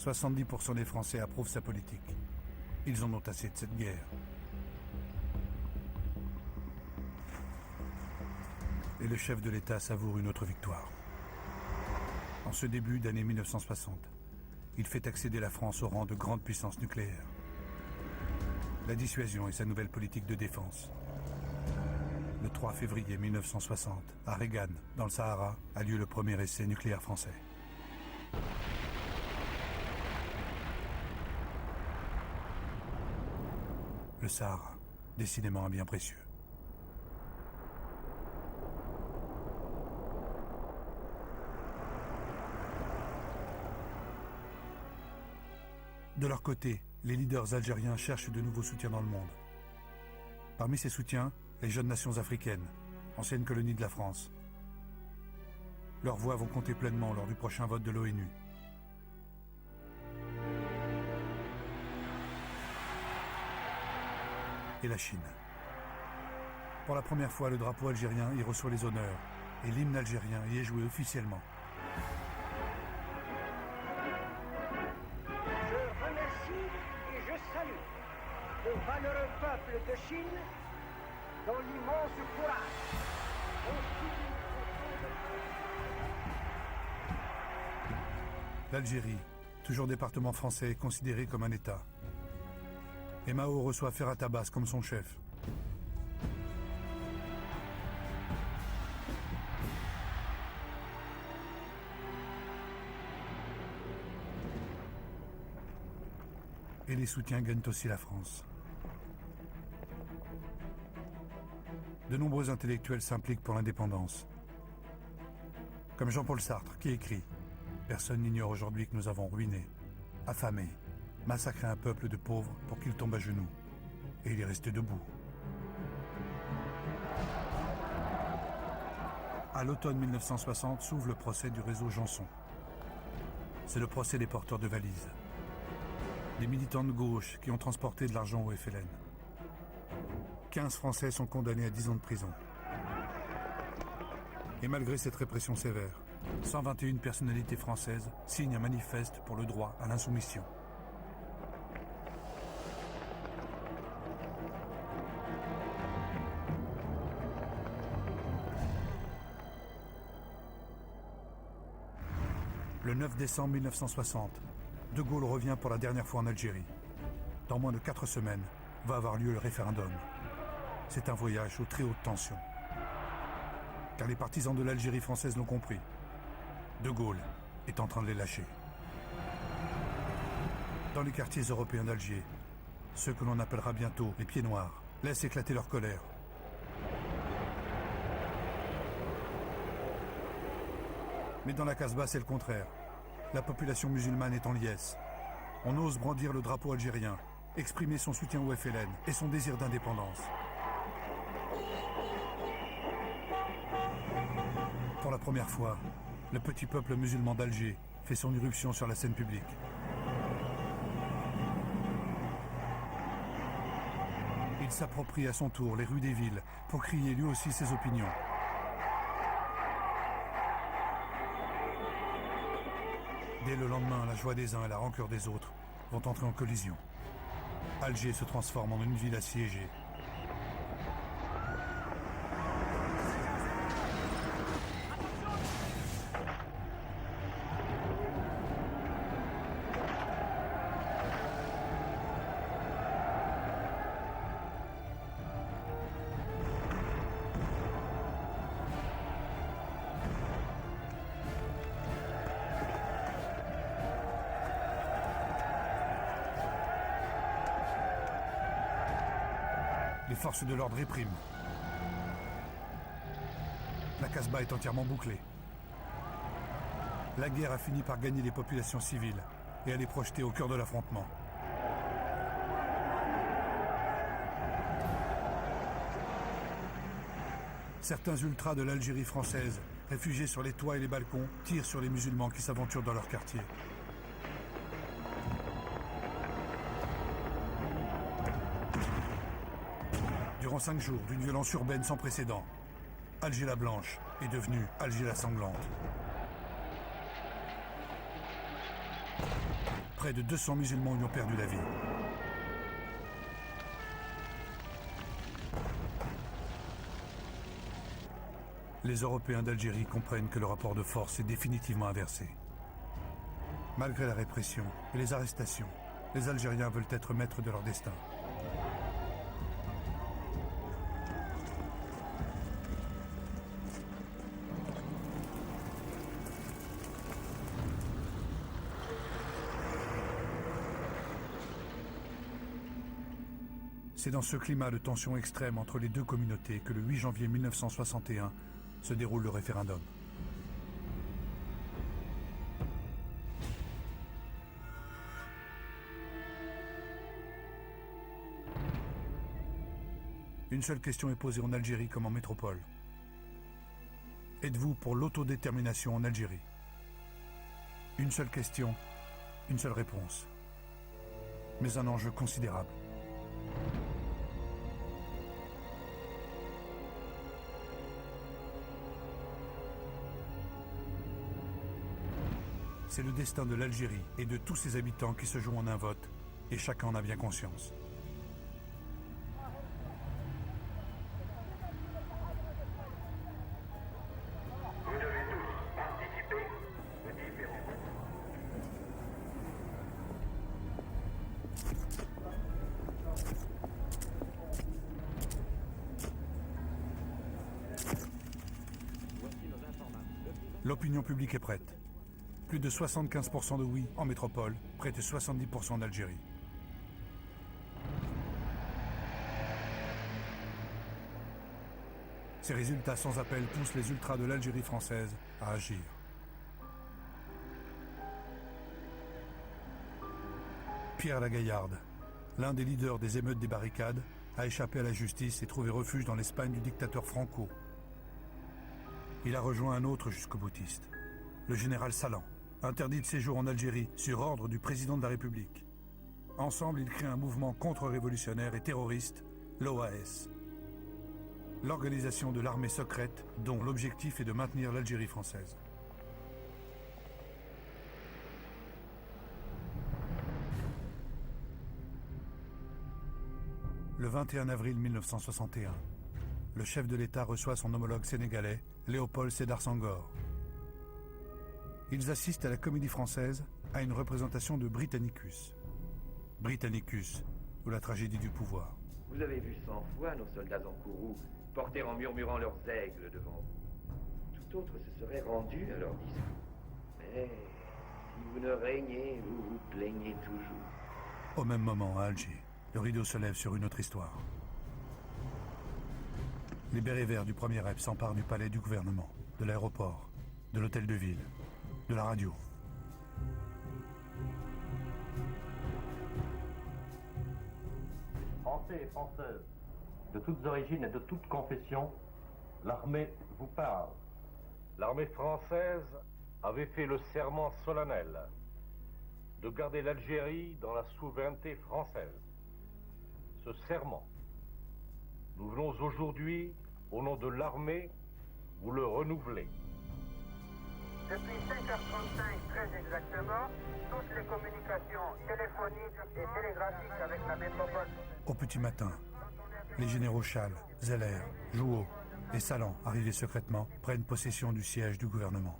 70% des Français approuvent sa politique. Ils en ont assez de cette guerre. Et le chef de l'État savoure une autre victoire. En ce début d'année 1960, il fait accéder la France au rang de grande puissance nucléaire. La dissuasion est sa nouvelle politique de défense. Le 3 février 1960, à Regan, dans le Sahara, a lieu le premier essai nucléaire français. Le Sahara, décidément un bien précieux. De leur côté, les leaders algériens cherchent de nouveaux soutiens dans le monde. Parmi ces soutiens, les jeunes nations africaines, anciennes colonies de la France. Leurs voix vont compter pleinement lors du prochain vote de l'ONU. Et la Chine. Pour la première fois, le drapeau algérien y reçoit les honneurs et l'hymne algérien y est joué officiellement. Je remercie et je salue le valeureux peuple de Chine dont l'immense courage constitue. L'Algérie, toujours département français, est considérée comme un État. Et Mao reçoit Ferhat Abbas comme son chef. Et les soutiens gagnent aussi la France. De nombreux intellectuels s'impliquent pour l'indépendance. Comme Jean-Paul Sartre qui écrit « Personne n'ignore aujourd'hui que nous avons ruiné, affamé, massacré un peuple de pauvres pour qu'il tombe à genoux. Et il est resté debout. » À l'automne 1960 s'ouvre le procès du réseau Janson. C'est le procès des porteurs de valises. Des militants de gauche qui ont transporté de l'argent au FLN. 15 Français sont condamnés à 10 ans de prison. Et malgré cette répression sévère, 121 personnalités françaises signent un manifeste pour le droit à l'insoumission. Le 9 décembre 1960, De Gaulle revient pour la dernière fois en Algérie. Dans moins de 4 semaines, va avoir lieu le référendum. C'est un voyage aux très hautes tensions. Car les partisans de l'Algérie française l'ont compris. De Gaulle est en train de les lâcher. Dans les quartiers européens d'Alger, ceux que l'on appellera bientôt les pieds noirs laissent éclater leur colère. Mais dans la Casbah, c'est le contraire. La population musulmane est en liesse. On ose brandir le drapeau algérien, exprimer son soutien au FLN et son désir d'indépendance. Pour la première fois, le petit peuple musulman d'Alger fait son irruption sur la scène publique. Il s'approprie à son tour les rues des villes pour crier lui aussi ses opinions. Dès le lendemain, la joie des uns et la rancœur des autres vont entrer en collision. Alger se transforme en une ville assiégée. Les forces de l'ordre répriment. La Casbah est entièrement bouclée. La guerre a fini par gagner les populations civiles et à les projeter au cœur de l'affrontement. Certains ultras de l'Algérie française, réfugiés sur les toits et les balcons, tirent sur les musulmans qui s'aventurent dans leur quartier. Durant 5 jours d'une violence urbaine sans précédent, Alger la Blanche est devenue Alger la Sanglante. Près de 200 musulmans y ont perdu la vie. Les Européens d'Algérie comprennent que le rapport de force est définitivement inversé. Malgré la répression et les arrestations, les Algériens veulent être maîtres de leur destin. C'est dans ce climat de tension extrême entre les deux communautés que le 8 janvier 1961 se déroule le référendum. Une seule question est posée en Algérie comme en métropole. Êtes-vous pour l'autodétermination en Algérie? Une seule question, une seule réponse. Mais un enjeu considérable. C'est le destin de l'Algérie et de tous ses habitants qui se joue en un vote, et chacun en a bien conscience. L'opinion publique est prête. Plus de 75% de oui en métropole, près de 70% d'Algérie. Ces résultats sans appel poussent les ultras de l'Algérie française à agir. Pierre Lagaillarde, l'un des leaders des émeutes des barricades, a échappé à la justice et trouvé refuge dans l'Espagne du dictateur Franco. Il a rejoint un autre jusqu'au-boutiste, le général Salan, interdit de séjour en Algérie sur ordre du président de la République. Ensemble, ils créent un mouvement contre-révolutionnaire et terroriste, l'OAS. L'organisation de l'armée secrète dont l'objectif est de maintenir l'Algérie française. Le 21 avril 1961, le chef de l'État reçoit son homologue sénégalais, Léopold Sédar Senghor. Ils assistent à la Comédie Française à une représentation de Britannicus. Britannicus, ou la tragédie du pouvoir. Vous avez vu 100 fois nos soldats en courroux porter en murmurant leurs aigles devant vous. Tout autre se serait rendu à leur discours. Mais si vous ne régnez, vous vous plaignez toujours. Au même moment, à Alger, le rideau se lève sur une autre histoire. Les bérets verts du premier REP s'emparent du palais du gouvernement, de l'aéroport, de l'hôtel de ville, de la radio. Français et Françaises, de toutes origines et de toutes confessions, l'armée vous parle. L'armée française avait fait le serment solennel de garder l'Algérie dans la souveraineté française. Ce serment, nous venons aujourd'hui, au nom de l'armée, vous le renouveler. Depuis 5h35, très exactement, toutes les communications téléphoniques et télégraphiques avec la métropole. Au petit matin, les généraux Chal, Zeller, Jouot et Salan, arrivés secrètement, prennent possession du siège du gouvernement.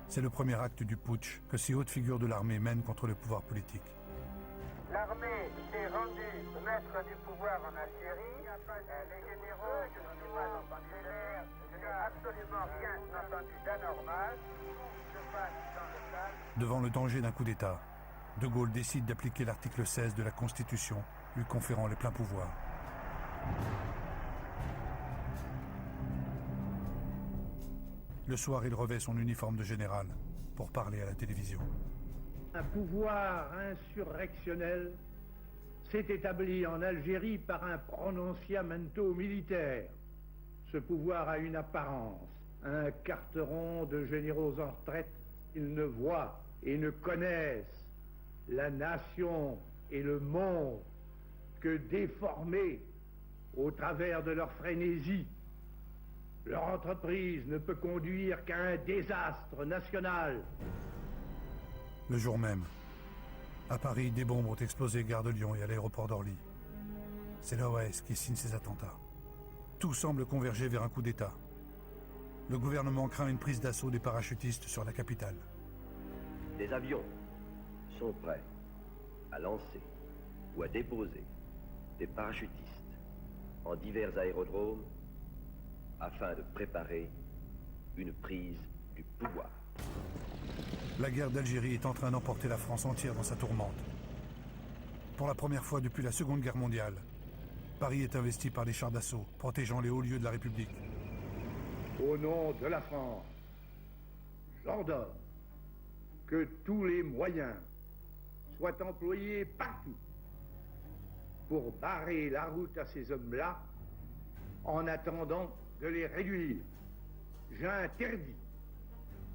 C'est le premier acte du putsch que ces hautes figures de l'armée mènent contre le pouvoir politique. L'armée s'est rendue maître du pouvoir en Algérie. Les généraux, je n'ai pas entendu l'air, je n'ai absolument rien entendu d'anormal. Se passe dans le calme. Devant le danger d'un coup d'État, De Gaulle décide d'appliquer l'article 16 de la Constitution, lui conférant les pleins pouvoirs. Le soir, il revêt son uniforme de général pour parler à la télévision. Un pouvoir insurrectionnel s'est établi en Algérie par un prononciamento militaire. Ce pouvoir a une apparence, un carteron de généraux en retraite. Ils ne voient et ne connaissent la nation et le monde que déformés au travers de leur frénésie. Leur entreprise ne peut conduire qu'à un désastre national. Le jour même, à Paris, des bombes ont explosé gare de Lyon et à l'aéroport d'Orly. C'est l'OAS qui signe ces attentats. Tout semble converger vers un coup d'État. Le gouvernement craint une prise d'assaut des parachutistes sur la capitale. Des avions sont prêts à lancer ou à déposer des parachutistes en divers aérodromes afin de préparer une prise du pouvoir. La guerre d'Algérie est en train d'emporter la France entière dans sa tourmente. Pour la première fois depuis la Seconde Guerre mondiale, Paris est investi par des chars d'assaut, protégeant les hauts lieux de la République. Au nom de la France, j'ordonne que tous les moyens soient employés partout pour barrer la route à ces hommes-là en attendant de les réduire. J'interdis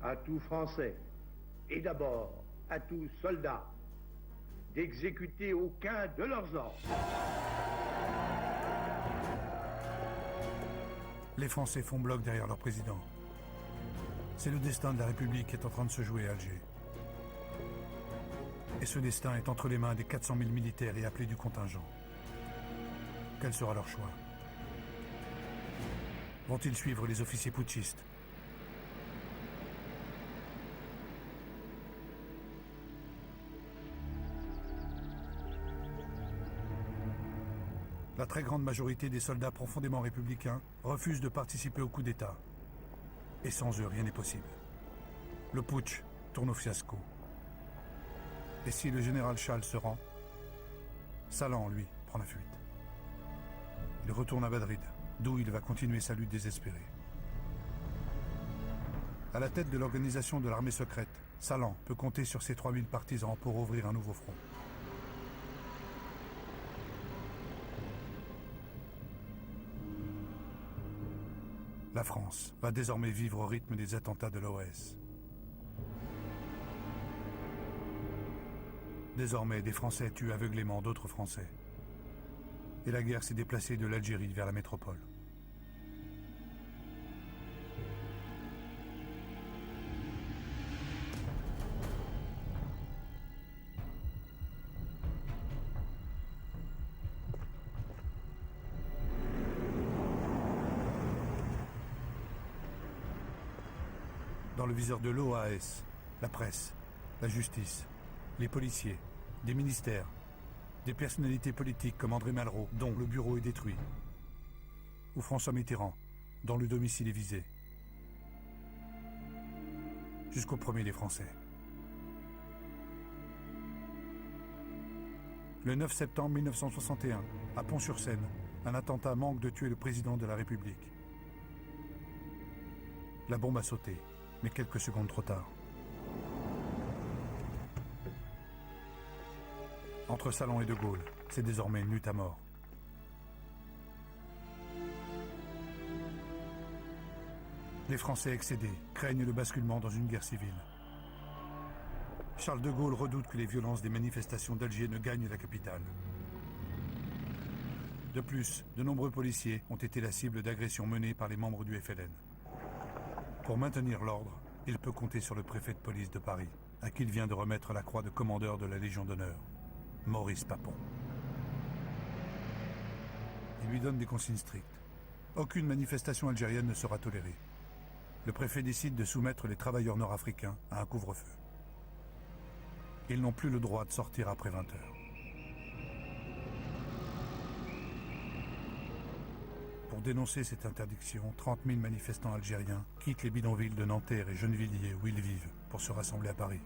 à tout Français et d'abord à tout soldat d'exécuter aucun de leurs ordres. Les Français font bloc derrière leur président. C'est le destin de la République qui est en train de se jouer à Alger. Et ce destin est entre les mains des 400 000 militaires et appelés du contingent. Quel sera leur choix? Vont-ils suivre les officiers putschistes? La très grande majorité des soldats profondément républicains refusent de participer au coup d'État. Et sans eux, rien n'est possible. Le putsch tourne au fiasco. Et si le général Charles se rend, Salan, lui, prend la fuite. Il retourne à Madrid, d'où il va continuer sa lutte désespérée. À la tête de l'organisation de l'armée secrète, Salan peut compter sur ses 3000 partisans pour ouvrir un nouveau front. La France va désormais vivre au rythme des attentats de l'OAS. Désormais, des Français tuent aveuglément d'autres Français. Et la guerre s'est déplacée de l'Algérie vers la métropole. Dans le viseur de l'OAS, la presse, la justice, les policiers, des ministères, des personnalités politiques comme André Malraux, dont le bureau est détruit, ou François Mitterrand, dont le domicile est visé. Jusqu'au premier des Français. Le 9 septembre 1961, à Pont-sur-Seine, un attentat manque de tuer le président de la République. La bombe a sauté, mais quelques secondes trop tard. Entre Salan et De Gaulle, c'est désormais une lutte à mort. Les Français excédés craignent le basculement dans une guerre civile. Charles de Gaulle redoute que les violences des manifestations d'Alger ne gagnent la capitale. De plus, de nombreux policiers ont été la cible d'agressions menées par les membres du FLN. Pour maintenir l'ordre, il peut compter sur le préfet de police de Paris, à qui il vient de remettre la croix de commandeur de la Légion d'honneur, Maurice Papon. Il lui donne des consignes strictes. Aucune manifestation algérienne ne sera tolérée. Le préfet décide de soumettre les travailleurs nord-africains à un couvre-feu. Ils n'ont plus le droit de sortir après 20 heures. Pour dénoncer cette interdiction, 30 000 manifestants algériens quittent les bidonvilles de Nanterre et Gennevilliers où ils vivent pour se rassembler à Paris.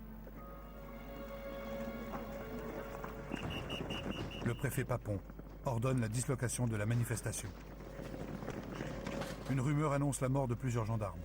Le préfet Papon ordonne la dislocation de la manifestation. Une rumeur annonce la mort de plusieurs gendarmes.